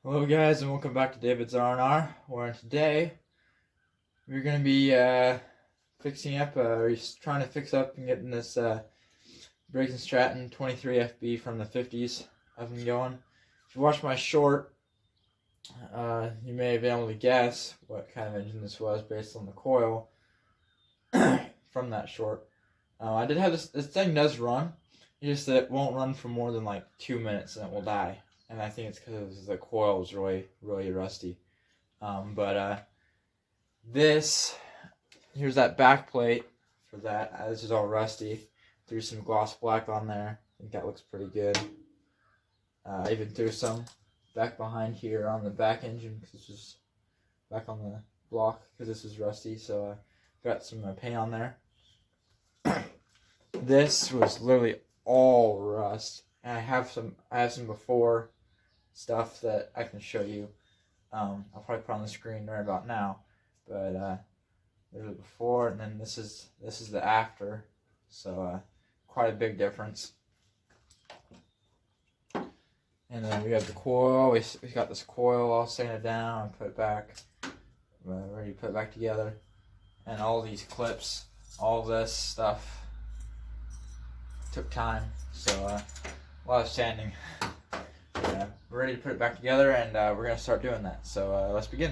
Hello guys, and welcome back to David's R&R, where today we're going to be fixing up, trying to fix up and getting this Briggs and Stratton 23 FB from the 50s up and going. If you watched my short, you may have been able to guess what kind of engine this was based on the coil from that short. I did have this thing does run, it's just that it won't run for more than like 2 minutes and it will die. And I think it's because the coil is really rusty. Here's that back plate for that. This is all rusty. Threw some gloss black on there. I think that looks pretty good. I even threw some back behind here on the back engine because this is back on the block because this is rusty. So got some paint on there. This was literally all rust. And I have some before stuff that I can show you. I'll probably put on the screen right about now, but there's a before, and then this is the after. So quite a big difference. And then we have the coil. We got this coil all sanded down and put it back, ready to put it back together. And all these clips, all this stuff took time. So a lot of sanding. We're ready to put it back together, and we're going to start doing that. So let's begin.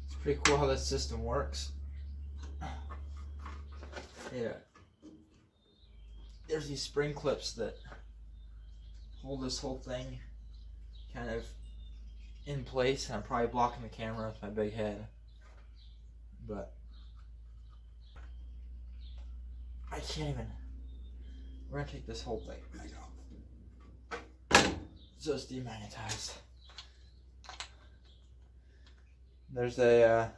It's pretty cool how this system works. Yeah. There's these spring clips that hold this whole thing kind of in place, and I'm probably blocking the camera with my big head, but I can't even. We're gonna take this whole thing back off so it's demagnetized. There's a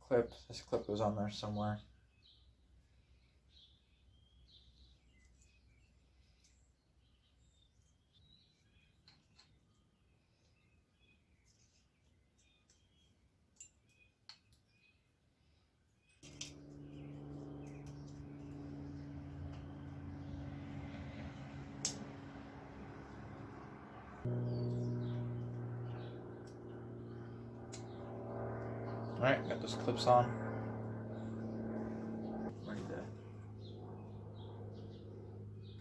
clip. This clip goes on there somewhere. Alright, got those clips on. Ready to.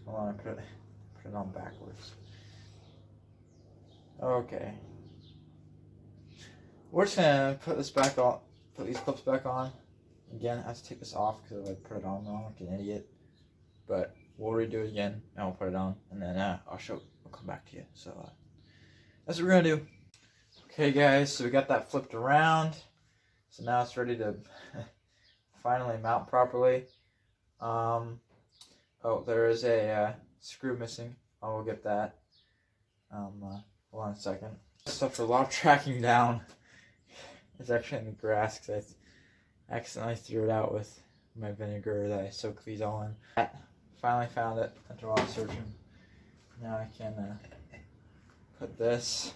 Hold on, I put it on backwards. Okay. We're just gonna put this back on, put these clips back on. Again, I have to take this off because I put it on wrong like an idiot. But we'll redo it again, and we'll put it on, and then I'll come back to you. So that's what we're gonna do. Okay, guys, so we got that flipped around. So now it's ready to finally mount properly. Oh, there is a screw missing. I will get that. Hold on a second. So for a lot of tracking down, it's actually in the grass because I accidentally threw it out with my vinegar that I soaked these all in. Finally found it after a lot of searching. Now I can put this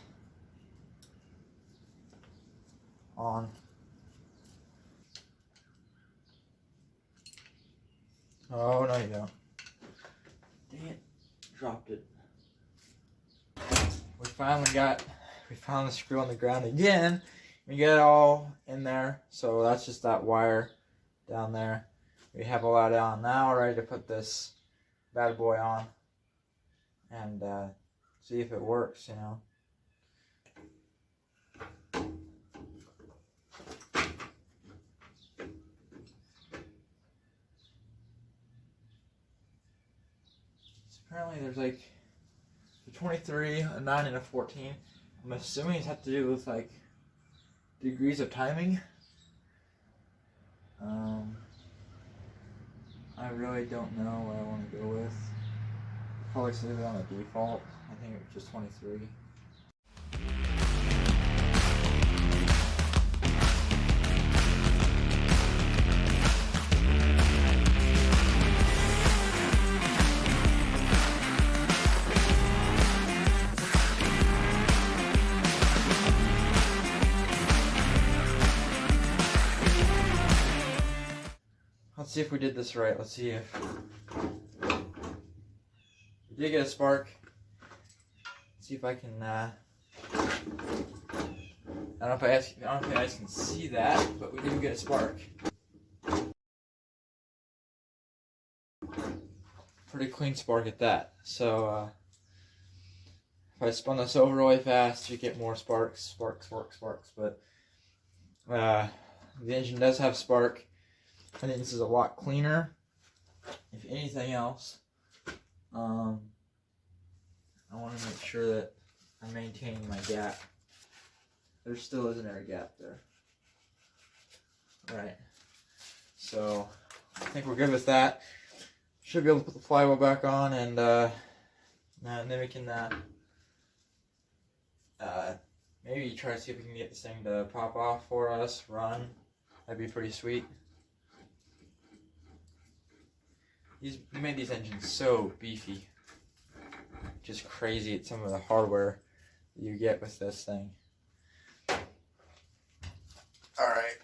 on. Oh, no you don't. Dang it. Dropped it. We found the screw on the ground again. We get it all in there. So that's just that wire down there. We have all that on now, ready to put this bad boy on. And see if it works, you know. Apparently there's like a 23, a 9, and a 14. I'm assuming it has to do with like degrees of timing. I really don't know what I want to go with. Probably leave it on the default. I think it was just 23. see if we did this right. Let's see if we did get a spark. Let's see if I can. I don't know if you guys can see that, but we did get a spark. Pretty clean spark at that. So if I spun this over really fast, you get more sparks. But the engine does have spark. I think this is a lot cleaner. If anything else, I want to make sure that I'm maintaining my gap. There still isn't a gap there. Right. So I think we're good with that. Should be able to put the flywheel back on, and then we can maybe try to see if we can get this thing to pop off for us, run. That'd be pretty sweet. We made these engines so beefy. Just crazy at some of the hardware that you get with this thing. Alright.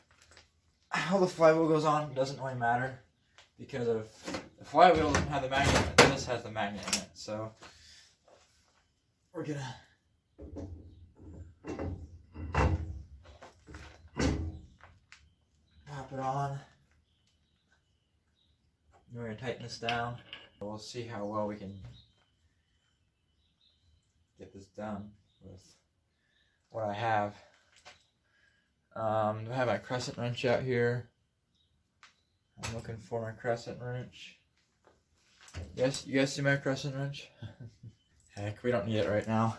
How the flywheel goes on doesn't really matter, because of the flywheel doesn't have the magnet in it. This has the magnet in it. So we're gonna pop it on. We're gonna tighten this down. We'll see how well we can get this done with what I have. I have my crescent wrench out here. I'm looking for my crescent wrench. Yes, you guys see my crescent wrench? Heck, we don't need it right now.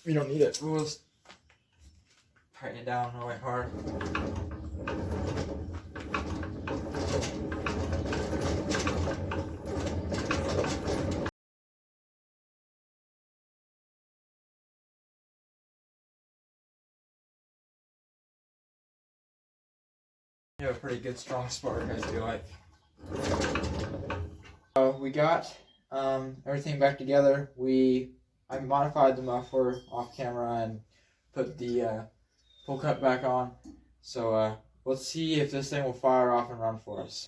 We don't need it. We'll just tighten it down really hard. You have a pretty good strong spark, I feel like. We got everything back together. I modified the muffler off camera and put the full cut back on. So let's see if this thing will fire off and run for us.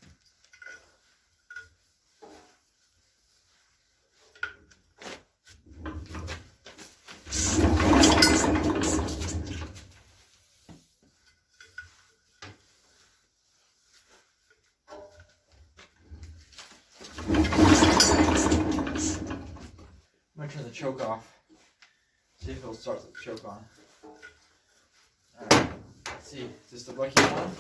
I'm going to turn the choke off. See if it'll start with the choke on. Alright, let's see. Is this the lucky one?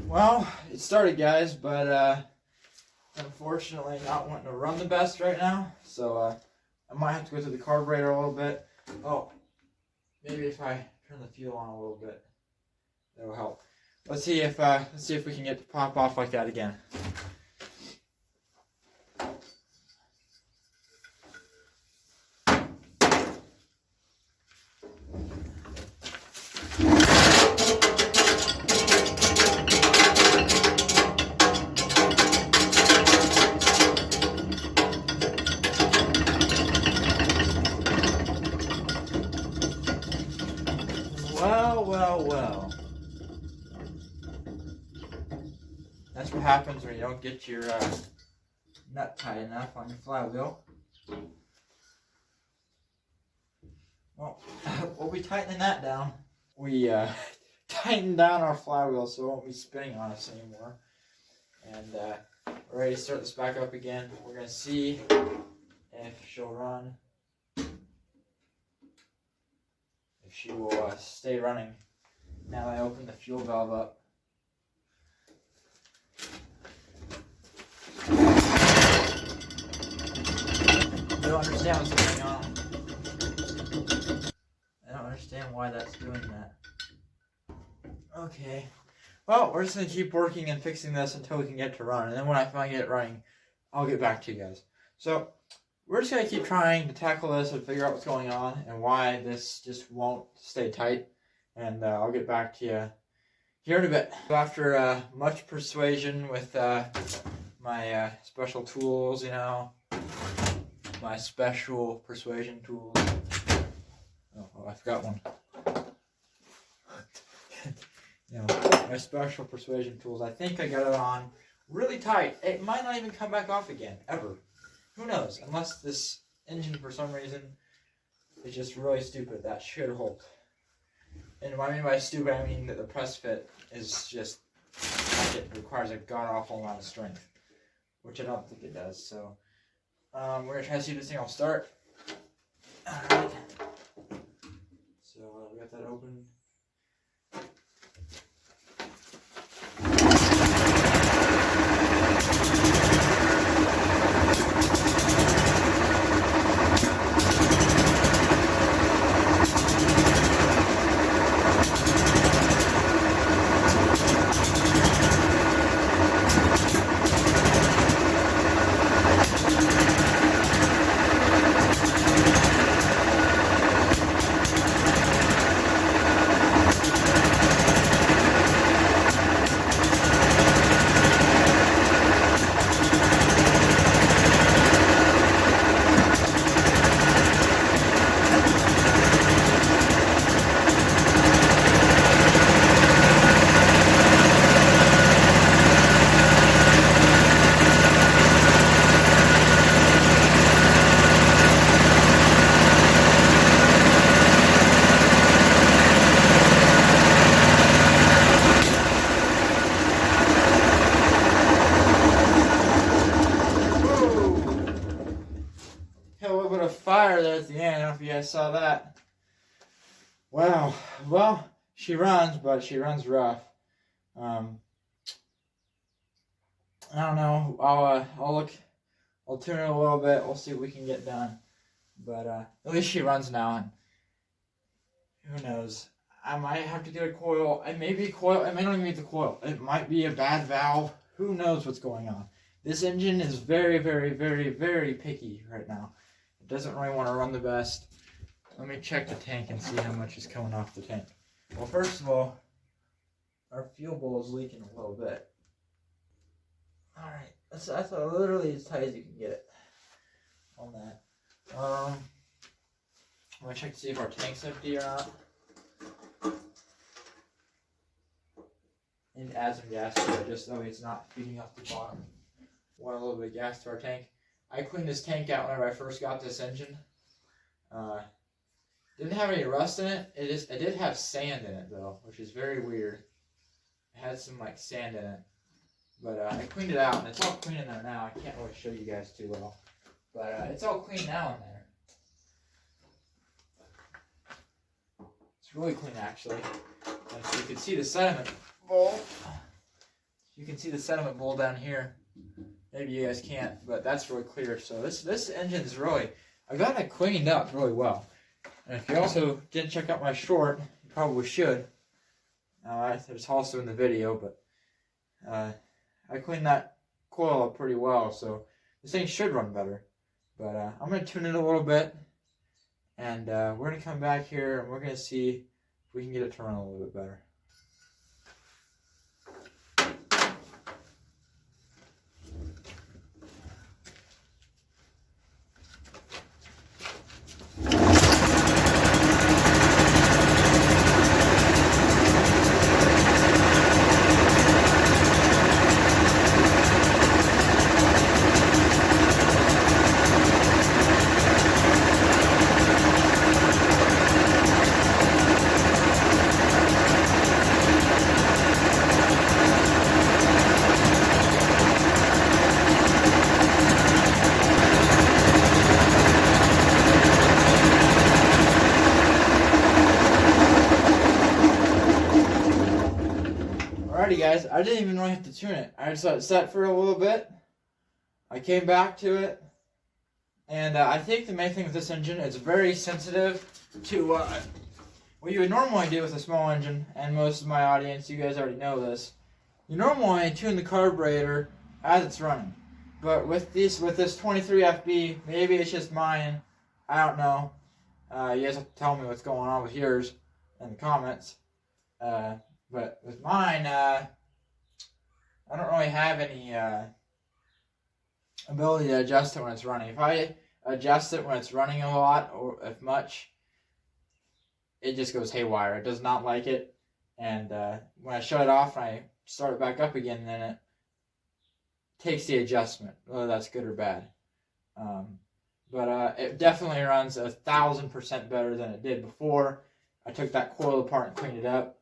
Well, it started, guys, but unfortunately not wanting to run the best right now, so I might have to go through the carburetor a little bit. Oh, maybe if I turn the fuel on a little bit, that'll help. Let's see if we can get it to pop off like that again. Well. That's what happens when you don't get your nut tight enough on your flywheel. Well, we'll be tightening that down. We tightened down our flywheel so it won't be spinning on us anymore. And we're ready to start this back up again. We're going to see if she'll run. If she will stay running. Now I open the fuel valve up. I don't understand what's going on. I don't understand why that's doing that. Okay. Well, we're just going to keep working and fixing this until we can get it to run. And then when I finally get it running, I'll get back to you guys. So, we're just going to keep trying to tackle this and figure out what's going on and why this just won't stay tight. And I'll get back to you here in a bit. After much persuasion with my special tools, you know, my special persuasion tools. Oh, I forgot one. You know, my special persuasion tools. I think I got it on really tight. It might not even come back off again, ever. Who knows? Unless this engine, for some reason, is just really stupid. That should hold. And what I mean by stupid, I mean that the press fit is just, it requires a god-awful amount of strength. Which I don't think it does. So, we're going to try to see if this thing will start. Alright. So, we got that open. Fire there at the end. I don't know if you guys saw that. Wow. Well, she runs, but she runs rough. I don't know. I'll tune it a little bit. We'll see what we can get done. But at least she runs now, and who knows? I might have to get a coil. It may be a coil. It may not even be the coil. It might be a bad valve. Who knows what's going on? This engine is very, very, very, very picky right now. Doesn't really want to run the best. Let me check the tank and see how much is coming off the tank. Well, first of all, our fuel bowl is leaking a little bit. Alright, that's literally as tight as you can get it on that. I'm going to check to see if our tank's empty or not. And add some gas to it just so it's not feeding off the bottom. Want a little bit of gas to our tank. I cleaned this tank out whenever I first got this engine. Didn't have any rust in it. It did have sand in it though, which is very weird. It had some like sand in it. But I cleaned it out and it's all clean in there now. I can't really show you guys too well. But it's all clean now in there. It's really clean actually. And so you can see the sediment bowl. You can see the sediment bowl down here. Maybe you guys can't, but that's really clear. So this engine is really, I got it cleaned up really well. And if you also didn't check out my short, you probably should. It's also in the video, but I cleaned that coil up pretty well, so this thing should run better. But I'm going to tune it a little bit, and we're going to come back here, and we're going to see if we can get it to run a little bit better. Alrighty guys, I didn't even really have to tune it. I just let it set for a little bit. I came back to it. And I think the main thing with this engine is very sensitive to what you would normally do with a small engine, and most of my audience, you guys already know this, you normally tune the carburetor as it's running. But with this 23 FB, maybe it's just mine, I don't know. You guys have to tell me what's going on with yours in the comments. But with mine, I don't really have any ability to adjust it when it's running. If I adjust it when it's running a lot, or if much, it just goes haywire. It does not like it. And when I shut it off and I start it back up again, then it takes the adjustment, whether that's good or bad. But it definitely runs 1,000% better than it did before. I took that coil apart and cleaned it up.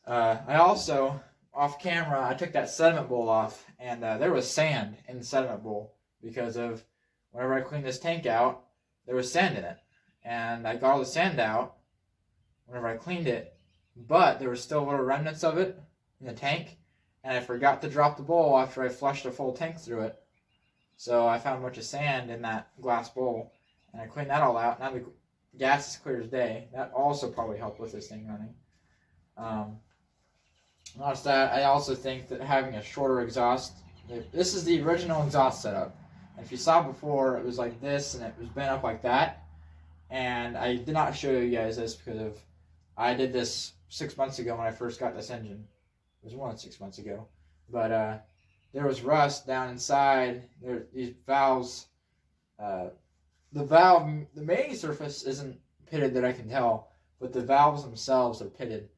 I also, off camera, I took that sediment bowl off, and there was sand in the sediment bowl because of whenever I cleaned this tank out, there was sand in it. And I got all the sand out whenever I cleaned it, but there was still little remnants of it in the tank, and I forgot to drop the bowl after I flushed a full tank through it. So I found a bunch of sand in that glass bowl, and I cleaned that all out. Now the gas is clear as day. That also probably helped with this thing running. Not just that, I also think that having a shorter exhaust, this is the original exhaust setup. And if you saw before, it was like this, and it was bent up like that. And I did not show you guys this because I did this 6 months ago when I first got this engine. It was more than 6 months ago. But there was rust down inside. These valves, the main surface isn't pitted that I can tell, but the valves themselves are pitted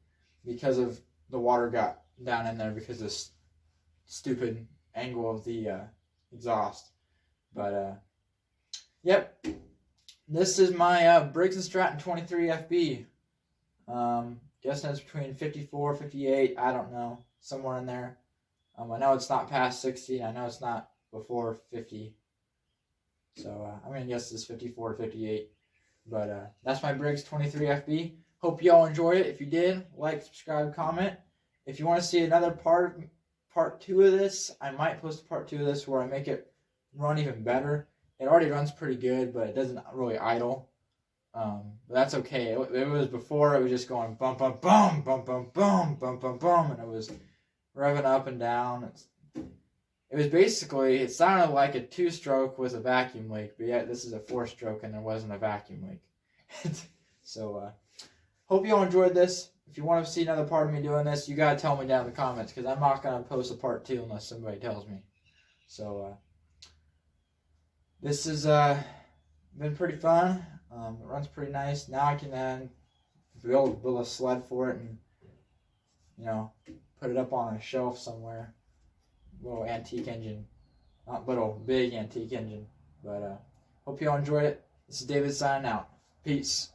because of the water got down in there because of this stupid angle of the exhaust. But yep, this is my Briggs & Stratton 23 FB. Guessing it's between 54, 58, I don't know, somewhere in there. I know it's not past 60, and I know it's not before 50. So I'm going to guess it's 54 or 58. But that's my Briggs 23 FB. Hope y'all enjoyed it. If you did, like, subscribe, comment. If you want to see another part 2 of this, I might post a part 2 of this where I make it run even better. It already runs pretty good, but it doesn't really idle. But that's okay. It was before, it was just going bum, bum, bum, bum, bum, bum, bum, bum, bum, and it was revving up and down. It was basically, it sounded like a 2-stroke with a vacuum leak, but yet this is a 4-stroke and there wasn't a vacuum leak. So, hope you all enjoyed this. If you want to see another part of me doing this, you got to tell me down in the comments, because I'm not going to post a part 2 unless somebody tells me. So, this has been pretty fun. It runs pretty nice. Now I can build a sled for it and, you know, put it up on a shelf somewhere. Little antique engine. Not little, big antique engine. But hope you all enjoyed it. This is David signing out. Peace.